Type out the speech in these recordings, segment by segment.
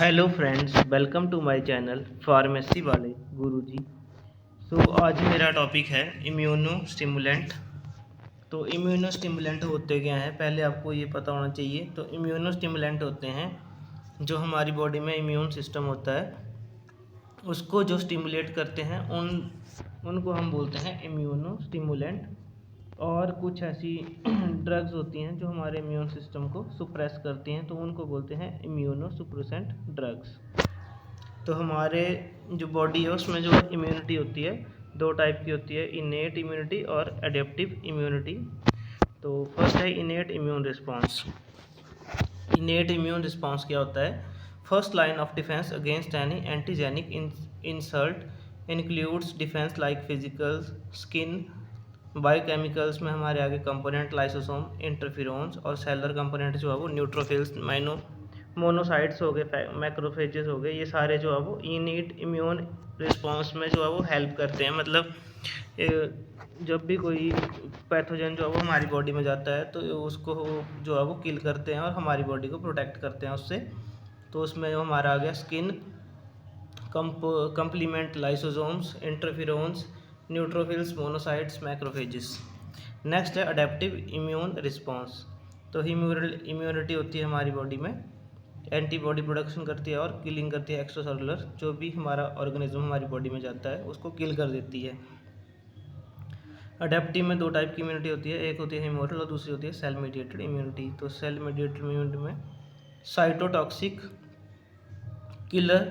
Hello friends, welcome to my channel pharmacy वाले गुरुजी। आज मेरा टॉपिक है इम्यूनो स्टिमुलेंट। तो इम्यूनो स्टिमुलेंट होते क्या हैं, पहले आपको ये पता होना चाहिए। तो इम्यूनो स्टिमुलेंट होते हैं जो हमारी बॉडी में इम्यून सिस्टम होता है उसको जो स्टिमुलेट करते हैं उनको हम बोलते हैं इम्यूनो स्टिमुलेंट। और कुछ ऐसी ड्रग्स होती हैं जो हमारे इम्यून सिस्टम को सुप्रेस करती हैं, तो उनको बोलते हैं इम्यूनो सुप्रेसेंट ड्रग्स। तो हमारे जो बॉडी है उसमें जो इम्यूनिटी होती है दो टाइप की होती है, इनेट इम्यूनिटी और एडेप्टिव इम्यूनिटी। तो फर्स्ट है इनेट इम्यून रिस्पॉन्स। इनेट इम्यून रिस्पॉन्स क्या होता है? First line of defence against any antigenic insult includes defence like physical, skin, biochemicals में हमारे आगे कंपोनेंट लाइसोसोम, इंटरफेरोन्स और सेलर कंपोनेंट जो है वो न्यूट्रोफिल्स, मोनोसाइट्स हो गए, मैक्रोफेजेस हो गए। ये सारे जो है वो इनीट इम्यून रिस्पॉन्स में जो है वो हेल्प करते हैं। मतलब जब भी कोई पैथोजन जो है वो हमारी बॉडी में जाता है तो उसको जो है वो किल करते हैं और हमारी बॉडी को प्रोटेक्ट करते हैं उससे। तो उसमें जो हमारा आ गया skin, complement lysosomes, interferons, neutrophils, monocytes, macrophages. Next है अडेप्टिव इम्यून रिस्पॉन्स। तो इम्यूनिटी होती है हमारी बॉडी में, एंटीबॉडी प्रोडक्शन करती है और किलिंग करती है एक्स्ट्रा सेलुलर, जो भी हमारा ऑर्गेनिज्म हमारी बॉडी में जाता है उसको किल कर देती है। अडेप्टिव में दो टाइप की इम्यूनिटी होती है, एक होती है हिमोरल और दूसरी होती है सेल मीडिएटेड इम्यूनिटी। तो सेल मीडिएटेड इम्यूनिटी में साइटोटॉक्सिक किलर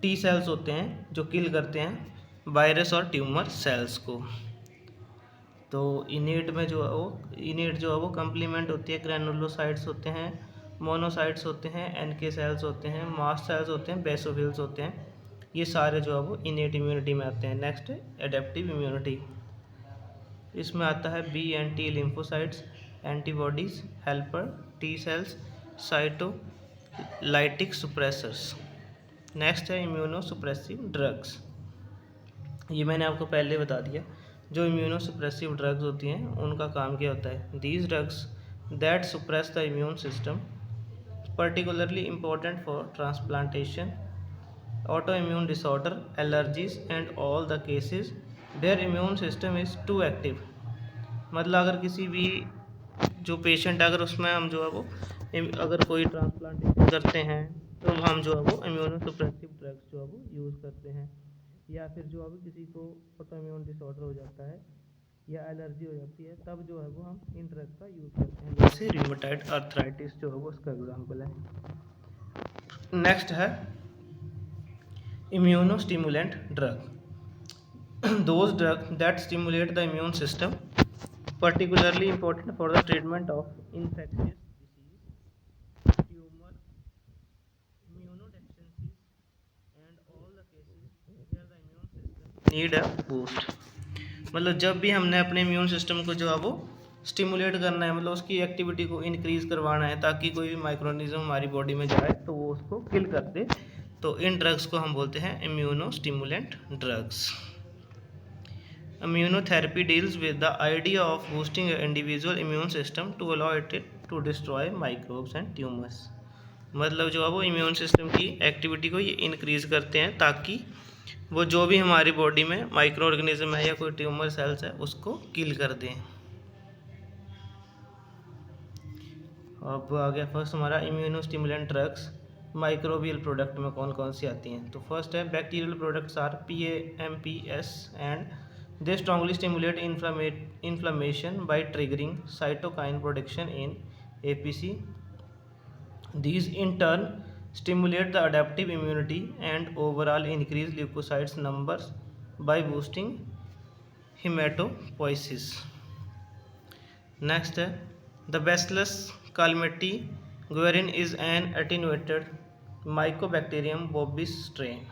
टी सेल्स होते हैं जो किल करते हैं वायरस और ट्यूमर सेल्स को। तो इनेट में जो है वो कंप्लीमेंट होती है, ग्रैनुलोसाइट्स होते हैं, मोनोसाइट्स होते हैं, एनके सेल्स होते हैं, मास्ट सेल्स होते हैं, बेसोफिल्स होते हैं। ये सारे जो है वो इनेट इम्यूनिटी में आते हैं। Next adaptive immunity. इसमें आता है B and T lymphocytes, antibodies, helper T cells, cytolytic suppressors. Next है इम्यूनो सुप्रेसिव ड्रग्स। ये मैंने आपको पहले बता दिया। जो इम्यूनो सुप्रेसिव ड्रग्स होती हैं उनका काम क्या होता है? These drugs that suppress the immune system, particularly important for transplantation, autoimmune disorder, allergies and all the cases where immune system is too active। मतलब अगर किसी भी जो पेशेंट अगर उसमें हम जो है वो अगर कोई ट्रांसप्लांटेशन करते हैं तो हम जो है वो इम्यूनो सुप्रेसिव ड्रग्स जो है वो यूज़ करते हैं। या फिर जो है किसी को ऑटोइम्यून डिसऑर्डर हो जाता है या एलर्जी हो जाती है तब जो है वो हम इन ड्रग का यूज़ करते हैं, जैसे रियोमेटॉइड आर्थराइटिस जो है वो उसका एग्जाम्पल है। नेक्स्ट है immuno stimulant drug. Those drug that stimulate the immune system, particularly important for the treatment of infectious disease, tumor, immunodeficiencies and all the cases where the immune system need a boost। मतलब जब भी हमने अपने immune system को जो है वो stimulate करना है, मतलब उसकी एक्टिविटी को इंक्रीज करवाना है ताकि कोई भी माइक्रोनिज्म हमारी बॉडी में जाए तो वो उसको किल कर दे, तो इन ड्रग्स को हम बोलते हैं immuno stimulant drugs. Immunotherapy deals with the idea of boosting an individual immune system to allow it to destroy microbes and tumors। मतलब जो है वो इम्यून सिस्टम की एक्टिविटी को ये इंक्रीज करते हैं ताकि वो जो भी हमारी बॉडी में माइक्रो ऑर्गेनिज्म है या कोई ट्यूमर सेल्स है उसको किल कर दें। अब आ गया फर्स्ट हमारा immunostimulant drugs. Microbial product में कौन कौन सी आती हैं? तो फर्स्ट है bacterial products are PAMPs and they strongly stimulate inflammation by triggering cytokine production in APC। These in turn stimulate the adaptive immunity and overall increase leukocytes numbers by boosting hematopoiesis। Next है the Bacillus calmette guerin is an attenuated Mycobacterium bovis strain।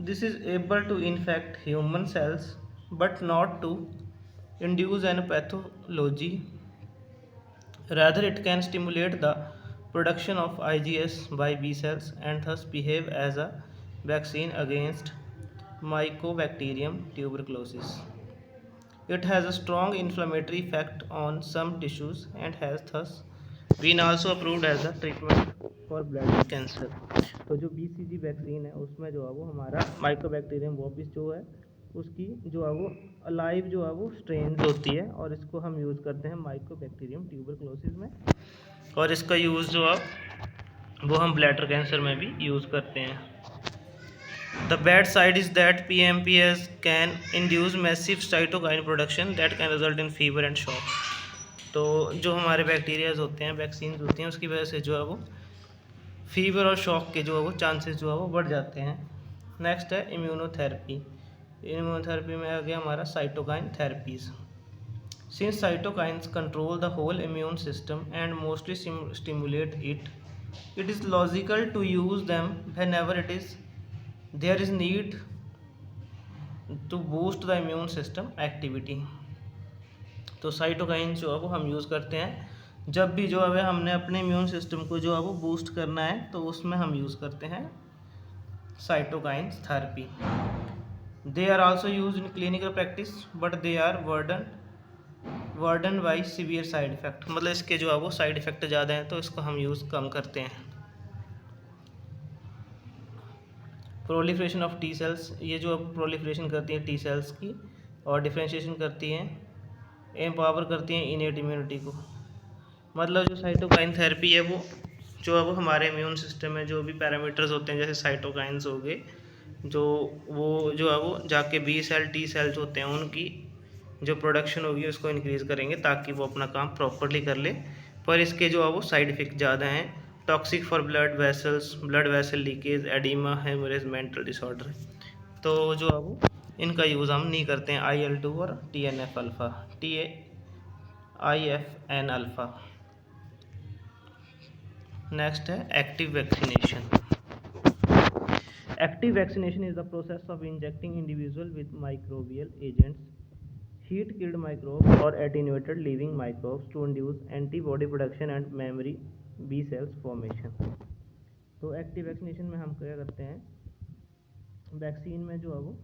This is able to infect human cells but not to induce an pathology. Rather, it can stimulate the production of IgS by B cells and thus behave as a vaccine against Mycobacterium tuberculosis। It has a strong inflammatory effect on some tissues and has thus been also approved as a treatment for blood cancer. तो जो BCG vaccine है उसमें जो है वो हमारा Mycobacterium वोपिस जो है उसकी जो है वो अलाइव जो है वो स्ट्रेन होती है, और इसको हम यूज़ करते हैं माइकोबैक्टीरियम ट्यूबरक्लोसिस में, और इसका यूज़ जो है वो हम ब्लैडर कैंसर में भी यूज़ करते हैं। The bad side is that PMPS can induce massive cytokine production that can result in fever and shock। तो जो हमारे बैक्टीरियाज होते हैं, वैक्सीन होती हैं, उसकी वजह से जो है वो फीवर और शॉक के जो है वो चांसेस जो है वो बढ़ जाते हैं। नेक्स्ट है इम्यूनोथेरेपी। इम्यूनोथेरेपी में आ गया हमारा cytokine therapies. Since cytokines control the whole immune system and mostly stimulate it, it is logical to use them whenever there is need to boost the immune system activity। तो cytokine जो है वो हम use करते हैं जब भी जो है हमने अपने इम्यून सिस्टम को जो है वो बूस्ट करना है, तो उसमें हम यूज़ करते हैं cytokine therapy. They are also use in clinical practice but they are burden by severe side effect. मतलब इसके जो है वो साइड इफ़ेक्ट ज़्यादा हैं, तो इसको हम यूज़ कम करते हैं। प्रोलिफरेशन ऑफ टी सेल्स, ये जो प्रोलिफरेशन करती हैं टी सेल्स की, और डिफ्रेंशिएशन करती हैं, एम्पावर करती हैं इनेट इम्यूनिटी को। मतलब जो साइटोकाइन थेरेपी है वो जो है वो हमारे इम्यून सिस्टम में जो भी पैरामीटर्स होते हैं, जैसे साइटोकाइंस हो गए, जो वो जो है वो जाके बी सेल टी सेल्स होते हैं, उनकी जो प्रोडक्शन होगी उसको इंक्रीज़ करेंगे ताकि वो अपना काम प्रॉपरली कर ले। पर इसके जो है वो साइड इफ़ेक्ट ज़्यादा हैं। Toxic for blood vessels, blood vessel leakage, oedema, haemorrhage, mental disorder. तो जो है वो इनका यूज़ हम नहीं करते हैं। IL-2 और TNF alpha, IFN alpha. Next है active vaccination. Active vaccination is the process of injecting individual with microbial agents, heat killed microbes or attenuated living microbes to induce antibody production and memory B cells formation। तो active vaccination में हम क्या करते हैं, vaccine में जो है वो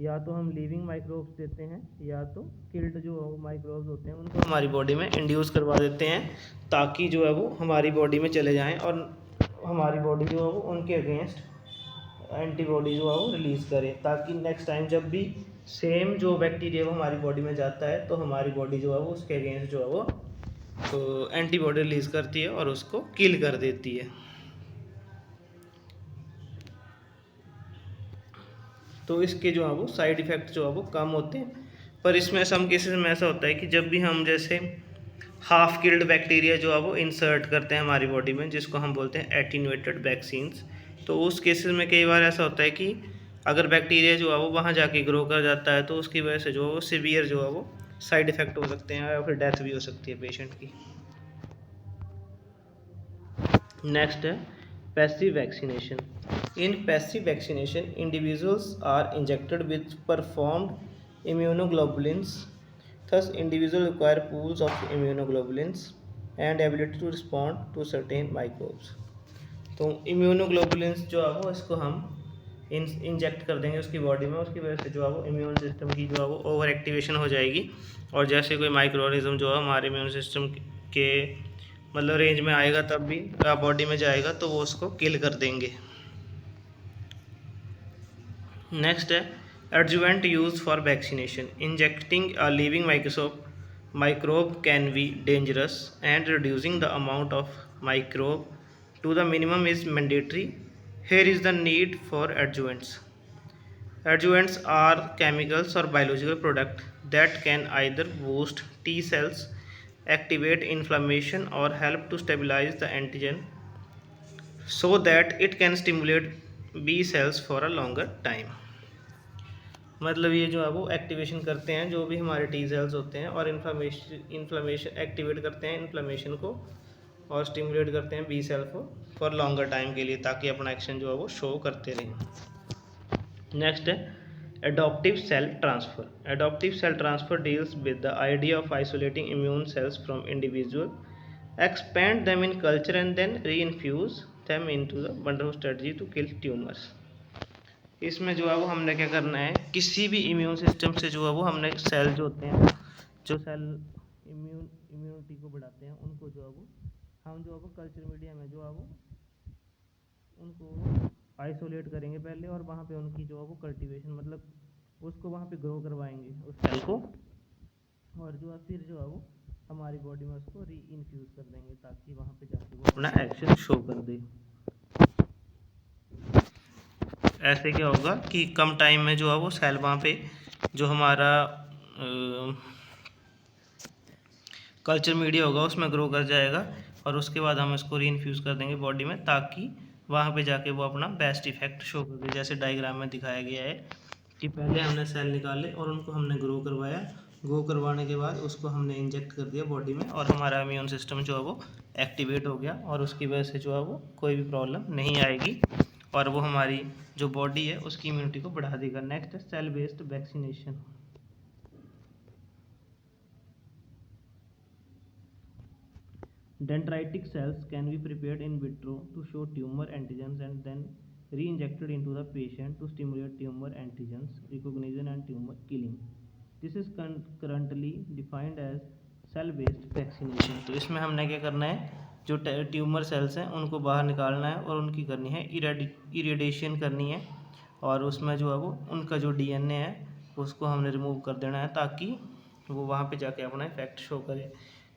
या तो हम लिविंग माइक्रोब्स देते हैं या तो किल्ड जो माइक्रोब्स होते हैं उनको हमारी बॉडी में इंड्यूस करवा देते हैं, ताकि जो है वो हमारी बॉडी में चले जाएं और हमारी बॉडी जो है वो उनके अगेंस्ट एंटीबॉडी जो है वो रिलीज़ करे, ताकि नेक्स्ट टाइम जब भी सेम जो बैक्टीरिया वो हमारी बॉडी में जाता है तो हमारी बॉडी जो है वो उसके अगेंस्ट जो है वो तो एंटीबॉडी रिलीज़ करती है और उसको किल कर देती है। तो इसके जो है वो साइड इफ़ेक्ट जो है वो कम होते हैं। पर इसमें सम केसेस में ऐसा होता है कि जब भी हम जैसे हाफ किल्ड बैक्टीरिया जो है वो इंसर्ट करते हैं हमारी बॉडी में, जिसको हम बोलते हैं एटीन्यूएटेड वैक्सीन्स, तो उस केसेस में कई बार ऐसा होता है कि अगर बैक्टीरिया जो है वो वहाँ जाके ग्रो कर जाता है तो उसकी वजह से जो है वो सीवियर जो है वो साइड इफ़ेक्ट हो सकते हैं या फिर डेथ भी हो सकती है पेशेंट की। नेक्स्ट है passive vaccination. In passive vaccination individuals are injected with performed immunoglobulins, thus individuals require pools of immunoglobulins and ability to respond to certain microbes। तो इम्यूनोग्लोबुलिन्स जो है वो इसको हम इंजेक्ट कर देंगे उसकी बॉडी में, उसकी वजह से जो है वो इम्यून सिस्टम की जो है वो ओवर एक्टिवेशन हो जाएगी, और जैसे कोई माइक्रो ऑर्गेनिज्म जो है हमारे इम्यून सिस्टम के मतलब रेंज में आएगा तब भी बॉडी में जाएगा तो वो उसको किल कर देंगे। नेक्स्ट है adjuvant used for vaccination। Injecting a living microbe can be dangerous and reducing the amount of microbe to the minimum is mandatory। Here is the need for adjuvants। Adjuvants are chemicals or biological products that can either boost T cells, activate inflammation, or help to stabilize the antigen so that it can stimulate B cells for a longer time। मतलब ये जो है वो activation करते हैं जो भी हमारे टी सेल्स होते हैं और इन्फ्लामेशन एक्टिवेट करते हैं इन्फ्लामेशन को, और स्टिमुलेट करते हैं बी सेल को फॉर लॉन्गर टाइम के लिए, ताकि अपना एक्शन जो है वो शो करते रहें। नेक्स्ट है adoptive cell transfer. Adoptive cell transfer deals with the idea of isolating immune cells from individual, expand them in culture and then reinfuse them into the wonderful strategy to kill tumours. इसमें जो है वो हमने क्या करना है, किसी भी इम्यून सिस्टम से जो है वो हमने सेल जो होते हैं, जो सेल इम्यूनिटी को बढ़ाते हैं, उनको जो है वो हम जो है वो कल्चर मीडिया में जो है वो उनको आइसोलेट करेंगे पहले, और वहाँ पे उनकी जो है वो कल्टीवेशन, मतलब उसको वहाँ पे ग्रो करवाएंगे उस सेल को, और जो है फिर जो है वो हमारी बॉडी में उसको री इन्फ्यूज़ कर देंगे, ताकि वहाँ पे जाके वो अपना एक्शन शो कर दे। ऐसे क्या होगा कि कम टाइम में जो है वो सेल वहाँ पे जो हमारा कल्चर मीडिया होगा उसमें ग्रो कर जाएगा, और उसके बाद हम इसको री इन्फ्यूज़ कर देंगे बॉडी में, ताकि वहाँ पे जाके वो अपना बेस्ट इफेक्ट शो कर दे। जैसे डायग्राम में दिखाया गया है कि पहले हमने सेल निकाले और उनको हमने ग्रो करवाया, ग्रो करवाने के बाद उसको हमने इंजेक्ट कर दिया बॉडी में, और हमारा इम्यून सिस्टम जो है वो एक्टिवेट हो गया, और उसकी वजह से जो है वो कोई भी प्रॉब्लम नहीं आएगी, और वो हमारी जो बॉडी है उसकी इम्यूनिटी को बढ़ा देगा। नेक्स्ट है cell based vaccination. Dendritic cells can be prepared in vitro to show tumor antigens and then re-injected into the patient to stimulate tumor antigens recognition and tumor killing. This is currently defined as cell-based vaccination. तो इसमें हमने क्या करना है, जो tumour cells हैं उनको बाहर निकालना है और उनकी करनी है इरेडिएशन करनी है, और उसमें जो है वो उनका जो डीएनए है उसको हमने रिमूव कर देना है, ताकि वो वहाँ पे जाके अपना इफेक्ट शो करे।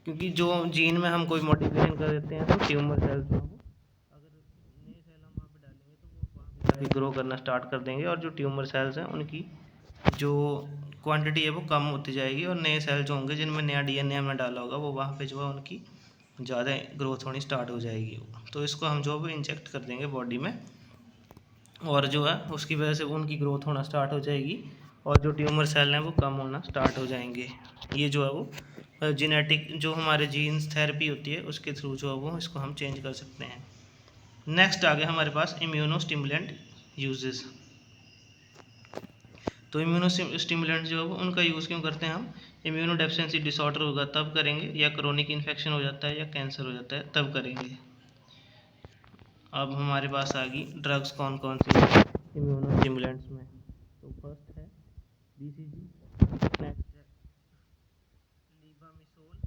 क्योंकि जो जीन में हम कोई मॉडिफिकेशन कर देते हैं तो ट्यूमर सेल्स जो वो अगर नए सेल हम वहाँ पे डालेंगे तो वो वहाँ पे जाके ग्रो करना स्टार्ट कर देंगे, और जो ट्यूमर सेल्स हैं उनकी जो क्वांटिटी है वो कम होती जाएगी, और नए सेल जो होंगे जिनमें नया डीएनए हमने डाला होगा वो वहाँ पे जो है उनकी ज़्यादा ग्रोथ होनी स्टार्ट हो जाएगी। तो इसको हम जो है इंजेक्ट कर देंगे बॉडी में, और जो है उसकी वजह से उनकी ग्रोथ होना स्टार्ट हो जाएगी, और जो ट्यूमर सेल हैं वो कम होना स्टार्ट हो जाएंगे। ये जो है वो जेनेटिक जो हमारे जीन्स थेरेपी होती है उसके थ्रू जो है वो इसको हम चेंज कर सकते हैं। नेक्स्ट आ गया हमारे पास इम्यूनो स्टिमुलेंट यूजेस। तो इम्यूनो स्टिमुलेंट जो है वो उनका यूज़ क्यों करते हैं हम, इम्यूनो डेफिशिएंसी डिसऑर्डर होगा तब करेंगे, या क्रोनिक इन्फेक्शन हो जाता है या कैंसर हो जाता है तब करेंगे। अब हमारे पास आ गई ड्रग्स कौन कौन सी है इम्यूनो स्टिमुलेंट्स में। तो फर्स्ट है बीसीजी, नेक्स्ट है levamisole,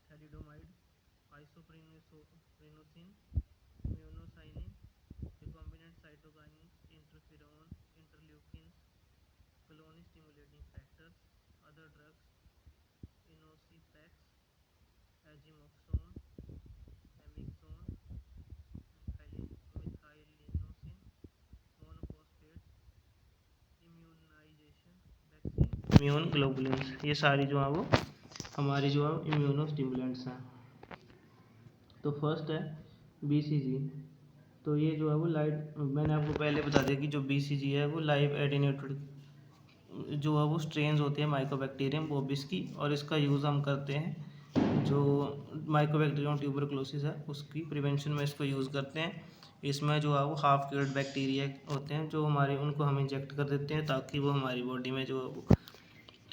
thalidomide, isoprinosine, immunocyanin, recombinant cytokinin, interferon, interleukins, colony stimulating factors, other drugs, inosifex, azimoxone, amixone, methylenosin, monophosphates, immunization, vaccine, immune globulins, ये सारी जो है वो हमारी जो है इम्यूनो स्टिमुलेंट्स हैं। तो फर्स्ट है बीसीजी। तो ये जो है वो लाइट, मैंने आपको पहले बता दिया कि जो बीसीजी है वो लाइव एटेन्यूएटेड जो है वो स्ट्रेन्स होते हैं माइकोबैक्टीरियम बोबिस की, और इसका यूज़ हम करते हैं जो माइकोबैक्टीरियम ट्यूबरकुलोसिस है उसकी प्रिवेंशन में इसको यूज़ करते हैं। इसमें जो है वो हाफ क्यूर्ड बैक्टीरिया होते हैं जो हमारे उनको हम इंजेक्ट कर देते हैं, ताकि वो हमारी बॉडी में जो है वो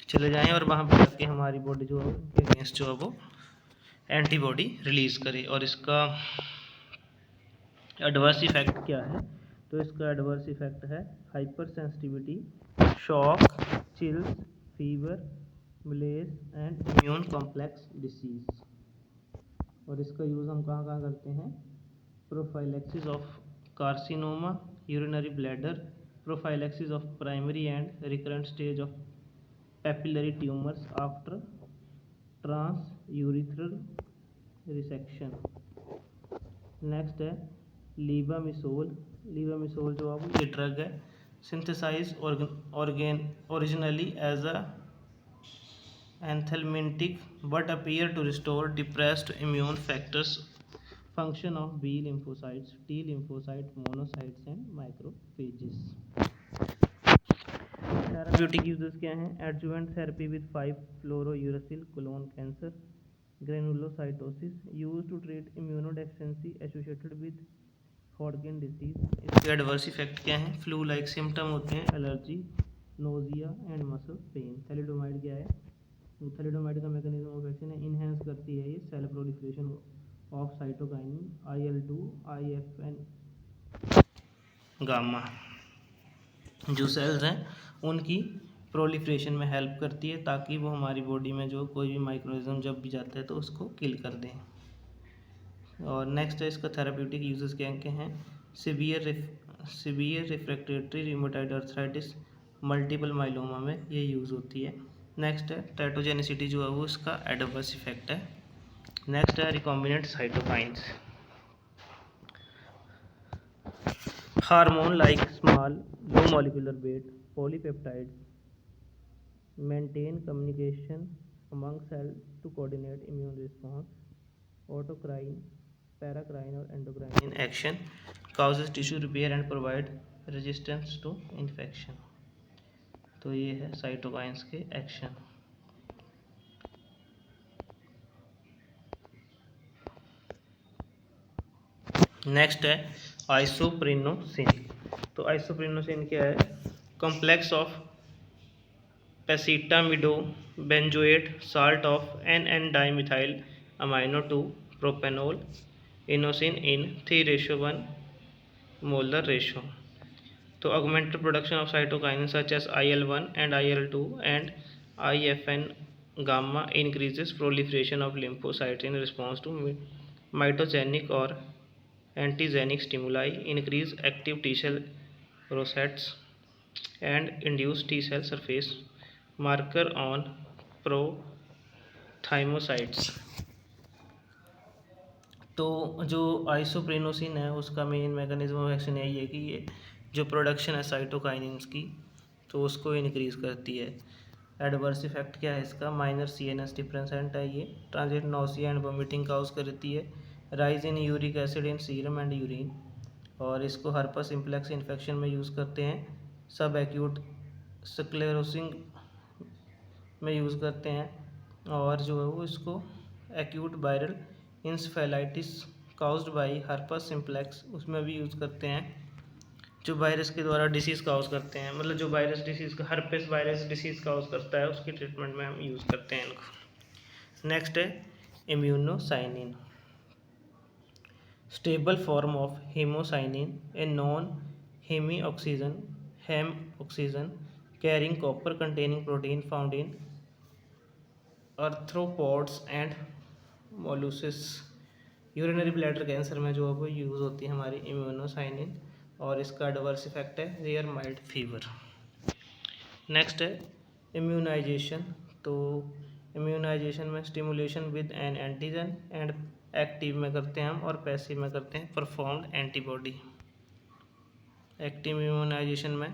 चले जाएँ, और वहाँ पर जाके हमारी बॉडी जो है उनके अगेंस्ट जो है वो एंटीबॉडी रिलीज़ करे। और इसका एडवर्स इफेक्ट क्या है, तो इसका एडवर्स इफेक्ट है hypersensitivity, shock, chills, fever, malaise and immune complex disease. और इसका यूज़ हम कहाँ कहाँ करते हैं, prophylaxis of carcinoma, urinary bladder, prophylaxis of primary and recurrent stage of papillary tumours after transurethral resection. Next है levamisole. Levamisole जो है वो ये ड्रग है synthesise originally as a anthelmintic but appear to restore depressed immune factors function of B lymphocytes, T lymphocyte, monocytes and microphages. Therapeutic uses क्या हैं, adjuvant therapy with five fluorouracil colon cancer, granulocytosis, use to treat immunodeficiency associated with Hodgkin disease. इसके adverse effect क्या हैं, flu like symptom होते हैं, allergy, nausea and muscle pain. Thalidomide क्या है, thalidomide का मैकेनिज्म ऑफ एक्शन है, इनहेंस करती है ये cell proliferation of cytokinin IL-2, IFN gamma, जो सेल्स हैं उनकी प्रोलिफरेशन में हेल्प करती है, ताकि वो हमारी बॉडी में जो कोई भी माइक्रोऑर्गेनिज्म जब भी जाता है तो उसको किल कर दें। और नेक्स्ट है इसका थेराप्यूटिक यूजेस क्या क्या हैं। Severe refractory rheumatoid arthritis, multiple myeloma में ये यूज़ होती है। नेक्स्ट है टेटोजेनिसिटी जो है वो इसका एडवर्स इफेक्ट है। नेक्स्ट है recombinant cytokines, hormone like small low molecular weight polypeptides maintain communication among cells to coordinate immune response. Autocrine, paracrine or endocrine action causes tissue repair and provide resistance to infection. तो ये है cytokines के action. Next है आइसोप्रिनोसिन। तो isoprinosine क्या है, complex of p acetamido benzoate salt of N dimethyl amino two propanol inosine in 3:1 molar ratio. तो augmented production of cytokines such as IL-1 and IL-2 and IFN gamma increases proliferation of lymphocytes in response to mitogenic or antigenic stimuli, increase active T cell rosettes and induce T cell surface marker on प्रोथाइमोसाइट्स। तो जो आइसोप्रिनोसिन है उसका main mechanism of action यही है कि ये जो production है साइटोकाइनिन्स की तो उसको इंक्रीज़ करती है। एडवर्स इफेक्ट क्या है इसका, माइनर CNS डिफरेंसेंट है ये, transient nausea and vomiting cause करती है, rise in uric acid in serum and urine, और इसको हर्पस सिम्प्लेक्स इन्फेक्शन में यूज़ करते हैं, सब एक्यूट स्क्लेरोसिंग में यूज़ करते हैं, और जो है वो इसको acute viral encephalitis caused bye herpes simplex उसमें भी यूज़ करते हैं, जो वायरस के द्वारा डिसीज़ काउज करते हैं, मतलब जो वायरस डिसीज़ का हर्पस वायरस डिसीज़ काउज करता है उसकी ट्रीटमेंट में हम यूज़ करते हैं इनको। नेक्स्ट है immunocyanin, stable form of haemocyanin, a non haem oxygen carrying copper containing protein found in arthropods and molluscs. Urinary bladder cancer में जो है वो यूज़ होती है हमारी इम्यूनोसाइनिन, और इसका एडवर्स इफेक्ट है रेयर माइल्ड फीवर। नेक्स्ट है इम्यूनाइजेशन। तो इम्यूनाइजेशन में stimulation with N antigen and active में करते हैं हम, और पैसिव में करते हैं परफॉर्म्ड एंटीबॉडी। एक्टिव इम्यूनाइजेशन में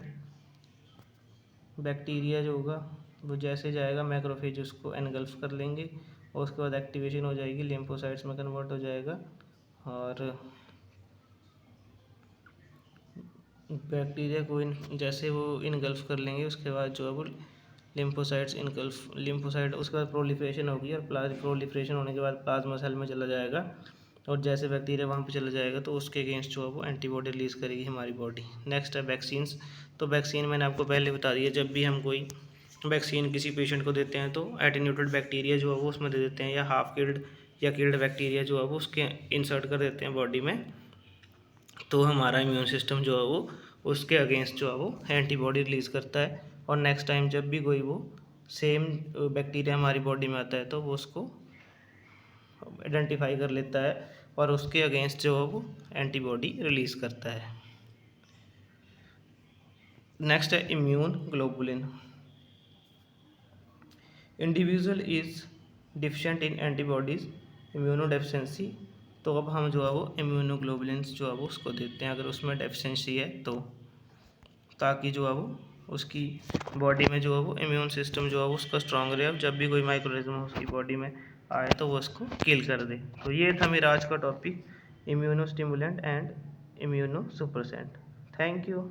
बैक्टीरिया जो होगा वो जैसे जाएगा मैक्रोफेज उसको एनगल्फ कर लेंगे, और उसके बाद एक्टिवेशन हो जाएगी, लिम्फोसाइट्स में कन्वर्ट हो जाएगा, और बैक्टीरिया को जैसे वो इनगल्फ कर लेंगे उसके बाद जो है वो लिम्फोसाइट उसके बाद प्रोलिफरेशन होगी, और प्रोलिफरेशन होने के बाद प्लाज्मा सेल में चला जाएगा, और जैसे बैक्टीरिया वहाँ पे चला जाएगा तो उसके अगेंस्ट जो है वो एंटीबॉडी रिलीज़ करेगी हमारी बॉडी। नेक्स्ट है वैक्सीन्स। तो वैक्सीन मैंने आपको पहले बता दिया, जब भी हम कोई वैक्सीन किसी पेशेंट को देते हैं तो एटेन्यूटेड बैक्टीरिया जो है वो उसमें दे देते हैं, या हाफ किल्ड या किल्ड बैक्टीरिया जो है वो उसके इंसर्ट कर देते हैं बॉडी में, तो हमारा इम्यून सिस्टम जो है वो उसके अगेंस्ट जो है वो एंटीबॉडी रिलीज़ करता है, और नेक्स्ट टाइम जब भी कोई वो सेम बैक्टीरिया हमारी बॉडी में आता है तो वो उसको आइडेंटिफाई कर लेता है और उसके अगेंस्ट जो है वो एंटीबॉडी रिलीज़ करता है। नेक्स्ट है immune globulin. Individual is डिफिशेंट in antibodies immunodeficiency. तो अब हम जो है वो इम्यूनोग्लोबुलिन्स जो है वो उसको देते हैं अगर उसमें डेफिशिएंसी है तो, ताकि जो है वो उसकी बॉडी में जो है वो इम्यून सिस्टम जो है वो उसका स्ट्रांग रहे, अब जब भी कोई माइक्रोऑर्गेनिज्म उसकी बॉडी में आए तो वो उसको किल कर दे। तो ये था मेरा आज का topic, immunostimulant and immunosuppressant. Thank you.